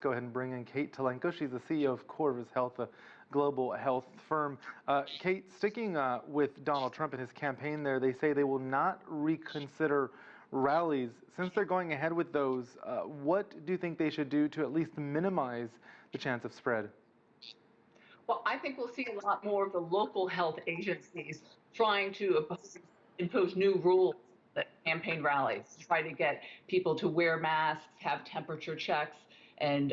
Go ahead and bring in Kate Tulenko. She's the CEO of Corvus Health, a global health firm. Kate, sticking with Donald Trump and his campaign there, they say they will not reconsider rallies. Since they're going ahead with those, what do you think they should do to at least minimize the chance of spread? Well, I think we'll see a lot more of the local health agencies trying to impose new rules at campaign rallies, try to get people to wear masks, have temperature checks, and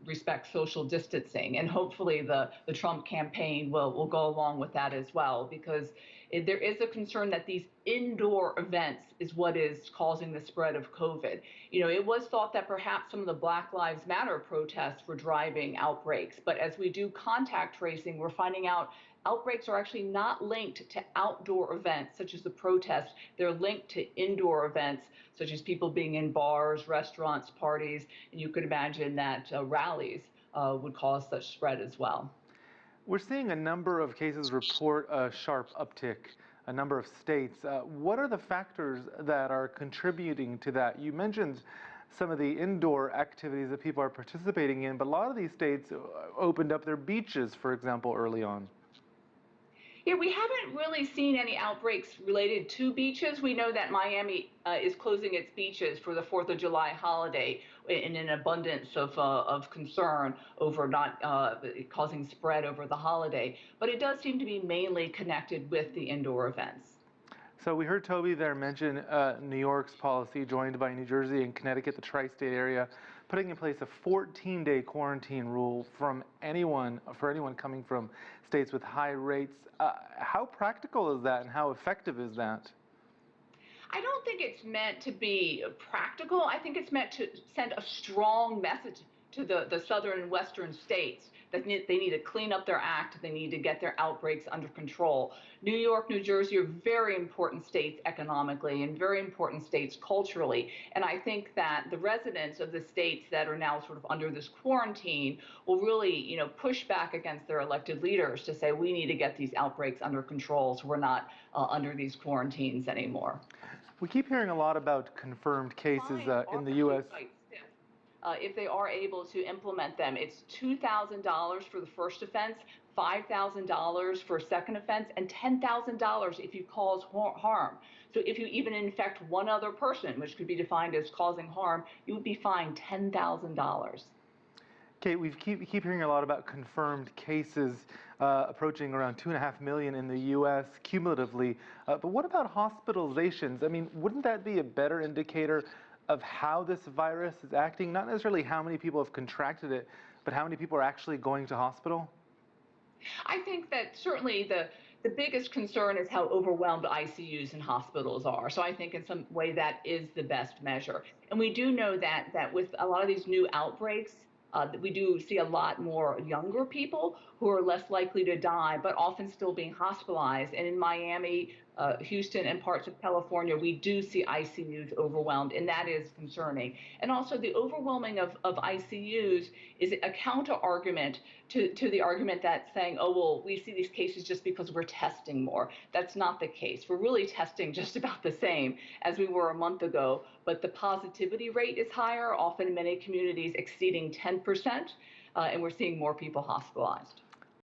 respect social distancing. And hopefully the Trump campaign will go along with that as well, because there is a concern that these indoor events is what is causing the spread of COVID. You know, it was thought that perhaps some of the Black Lives Matter protests were driving outbreaks, but as we do contact tracing, we're finding out outbreaks are actually not linked to outdoor events such as the protests. They're linked to indoor events such as people being in bars, restaurants, parties, and you could imagine that rallies would cause such spread as well. We're seeing a number of cases report a sharp uptick, a number of states. What are the factors that are contributing to that? You mentioned some of the indoor activities that people are participating in, but a lot of these states opened up their beaches, for example, early on. Yeah, we haven't really seen any outbreaks related to beaches. We know that Miami is closing its beaches for the 4th of July holiday in an abundance of concern over not causing spread over the holiday. But it does seem to be mainly connected with the indoor events. So we heard Toby there mention New York's policy, joined by New Jersey and Connecticut, the tri-state area, putting in place a 14-day quarantine rule for anyone coming from states with high rates. How practical is that, and how effective is that? I don't think it's meant to be practical. I think it's meant to send a strong message to the southern and western states that they need to clean up their act. They need to get their outbreaks under control. New York, New Jersey are very important states economically and very important states culturally. And I think that the residents of the states that are now sort of under this quarantine will really, push back against their elected leaders to say we need to get these outbreaks under control so we're not under these quarantines anymore. We keep hearing a lot about confirmed cases in the U.S. If they are able to implement them, it's $2,000 for the first offense, $5,000 for a second offense, and $10,000 if you cause harm. So if you even infect one other person, which could be defined as causing harm, you would be fined $10,000. Kate, we keep hearing a lot about confirmed cases approaching around 2.5 million in the U.S. cumulatively. But what about hospitalizations? I mean, wouldn't that be a better indicator of how this virus is acting? Not necessarily how many people have contracted it, but how many people are actually going to hospital? I think that certainly the biggest concern is how overwhelmed ICUs and hospitals are. So I think in some way that is the best measure. And we do know that with a lot of these new outbreaks, we do see a lot more younger people who are less likely to die, but often still being hospitalized. And in Miami, Houston, and parts of California, we do see ICUs overwhelmed, and that is concerning. And also the overwhelming of ICUs is a counter argument to the argument that's saying, oh, well, we see these cases just because we're testing more. That's not the case. We're really testing just about the same as we were a month ago, but the positivity rate is higher, often in many communities exceeding 10%, and we're seeing more people hospitalized.